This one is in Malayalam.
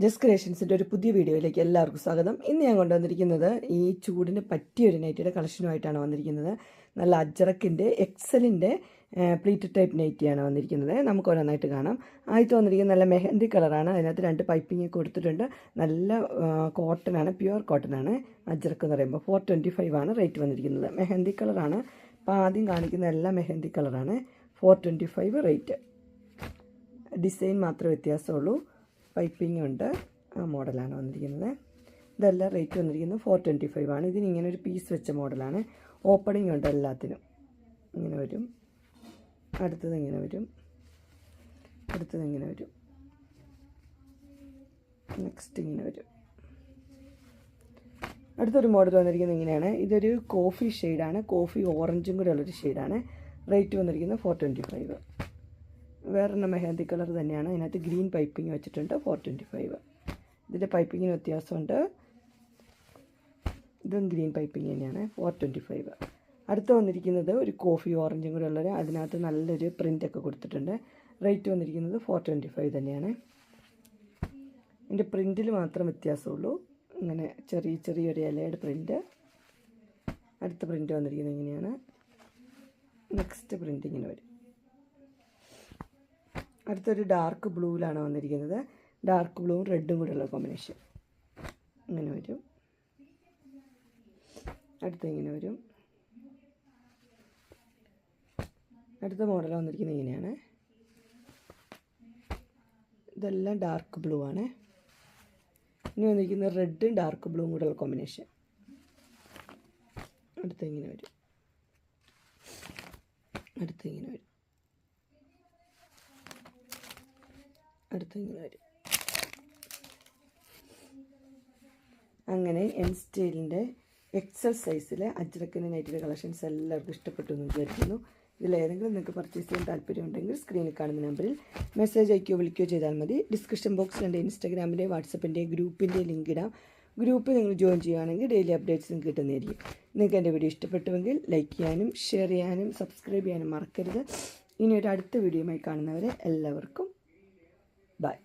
ജസ്റ്റ് ക്രിയേഷൻസിൻ്റെ ഒരു പുതിയ വീഡിയോയിലേക്ക് എല്ലാവർക്കും സ്വാഗതം. ഇന്ന് ഞാൻ കൊണ്ടുവന്നിരിക്കുന്നത് ഈ ചൂടിന് പറ്റിയൊരു നൈറ്റിയുടെ കളക്ഷനുമായിട്ടാണ് വന്നിരിക്കുന്നത്. നല്ല അജ്രക്കിൻ്റെ എക്സലിൻ്റെ പ്ലീറ്റഡ് ടൈപ്പ് നൈറ്റിയാണ് വന്നിരിക്കുന്നത്. നമുക്ക് ഓരോന്നായിട്ട് കാണാം. ആദ്യത്തെ വന്നിരിക്കുന്നത് നല്ല മെഹന്തി കളറാണ്. അതിനകത്ത് 2 പൈപ്പിംഗ് കൊടുത്തിട്ടുണ്ട്. നല്ല കോട്ടനാണ്, പ്യുവർ കോട്ടനാണ്. അജ്രക്ക് എന്ന് പറയുമ്പോൾ 425 ആണ് റേറ്റ് വന്നിരിക്കുന്നത്. മെഹന്തി കളറാണ്. അപ്പോൾ ആദ്യം കാണിക്കുന്ന എല്ലാം മെഹന്തി കളറാണ്. 425 റേറ്റ്. ഡിസൈൻ മാത്രമേ വ്യത്യാസമുള്ളൂ. പൈപ്പിംഗ് ഉണ്ട്. ആ മോഡലാണ് വന്നിരിക്കുന്നത്. ഇതെല്ലാം റേറ്റ് വന്നിരിക്കുന്നത് 425 ആണ്. ഇതിനിങ്ങനെ ഒരു പീസ് വെച്ച മോഡലാണ്. ഓപ്പണിംഗ് ഉണ്ട് എല്ലാത്തിനും. ഇങ്ങനെ വരും, അടുത്തത് ഇങ്ങനെ വരും, അടുത്തത് ഇങ്ങനെ വരും, നെക്സ്റ്റ് ഇങ്ങനെ വരും. അടുത്തൊരു മോഡൽ വന്നിരിക്കുന്നത് ഇങ്ങനെയാണ്. ഇതൊരു കോഫി ഷെയ്ഡാണ്. കോഫി ഓറഞ്ചും കൂടെ ഉള്ളൊരു ഷെയ്ഡാണ്. റേറ്റ് വന്നിരിക്കുന്നത് 425. വേറൊരു മെഹന്തി കളർ തന്നെയാണ്. അതിനകത്ത് ഗ്രീൻ പൈപ്പിംഗ് വെച്ചിട്ടുണ്ട്. 425. ഇതിൻ്റെ പൈപ്പിങ്ങിന് വ്യത്യാസമുണ്ട്. ഇതും ഗ്രീൻ പൈപ്പിംഗ് തന്നെയാണ്. 425. അടുത്ത് വന്നിരിക്കുന്നത് ഒരു കോഫി ഓറഞ്ചും കൂടെ ഉള്ളത്. അതിനകത്ത് നല്ലൊരു പ്രിൻ്റൊക്കെ കൊടുത്തിട്ടുണ്ട്. റേറ്റ് വന്നിരിക്കുന്നത് 425 തന്നെയാണ്. ഇതിൻ്റെ പ്രിൻറ്റിൽ മാത്രം വ്യത്യാസമുള്ളൂ. ഇങ്ങനെ ചെറിയൊരു ഇലയുടെ പ്രിൻ്റ്. അടുത്ത പ്രിൻ്റ് വന്നിരിക്കുന്നത് ഇങ്ങനെയാണ്. നെക്സ്റ്റ് പ്രിൻ്റ് ഇങ്ങനെ വരും. അടുത്തൊരു ഡാർക്ക് ബ്ലൂവിലാണ് വന്നിരിക്കുന്നത്. ഡാർക്ക് ബ്ലൂവും റെഡും കൂടെയുള്ള കോമ്പിനേഷൻ. ഇങ്ങനെ വരും, അടുത്ത ഇങ്ങനെ വരും. അടുത്ത മോഡൽ വന്നിരിക്കുന്നത് ഇങ്ങനെയാണ്. ഇതെല്ലാം ഡാർക്ക് ബ്ലൂ ആണ്. ഇനി വന്നിരിക്കുന്നത് റെഡും ഡാർക്ക് ബ്ലൂവും കൂടെയുള്ള കോമ്പിനേഷൻ. അടുത്ത ഇങ്ങനെ വരും, അടുത്ത ഇങ്ങനെ വരും, അടുത്ത ഇങ്ങനെ വരും. അങ്ങനെ എൻ സ്റ്റൈലിൻ്റെ എക്സൽ സൈസിലെ അജ്രക്കിൻ്റെ നൈറ്റിയുടെ കളക്ഷൻസ് എല്ലാവർക്കും ഇഷ്ടപ്പെട്ടു എന്ന് വിചാരിക്കുന്നു. ഇതിലേതെങ്കിലും നിങ്ങൾക്ക് പർച്ചേസ് ചെയ്യാൻ താല്പര്യമുണ്ടെങ്കിൽ സ്ക്രീനിൽ കാണുന്ന നമ്പറിൽ മെസ്സേജ് അയക്കുകയോ വിളിക്കുകയോ ചെയ്താൽ മതി. ഡിസ്ക്രിപ്ഷൻ ബോക്സിൽ എൻ്റെ ഇൻസ്റ്റാഗ്രാമിൻ്റെ വാട്സപ്പിൻ്റെ ഗ്രൂപ്പിൻ്റെ ലിങ്ക് ഇടാം. ഗ്രൂപ്പിൽ നിങ്ങൾ ജോയിൻ ചെയ്യുകയാണെങ്കിൽ ഡെയിലി അപ്ഡേറ്റ്സും കിട്ടുന്നതായിരിക്കും. നിങ്ങൾക്ക് എൻ്റെ വീഡിയോ ഇഷ്ടപ്പെട്ടുവെങ്കിൽ ലൈക്ക് ചെയ്യാനും ഷെയർ ചെയ്യാനും സബ്സ്ക്രൈബ് ചെയ്യാനും മറക്കരുത്. ഇനി ഒരു അടുത്ത വീഡിയോയുമായി കാണുന്നവരെ എല്ലാവർക്കും ബൈ.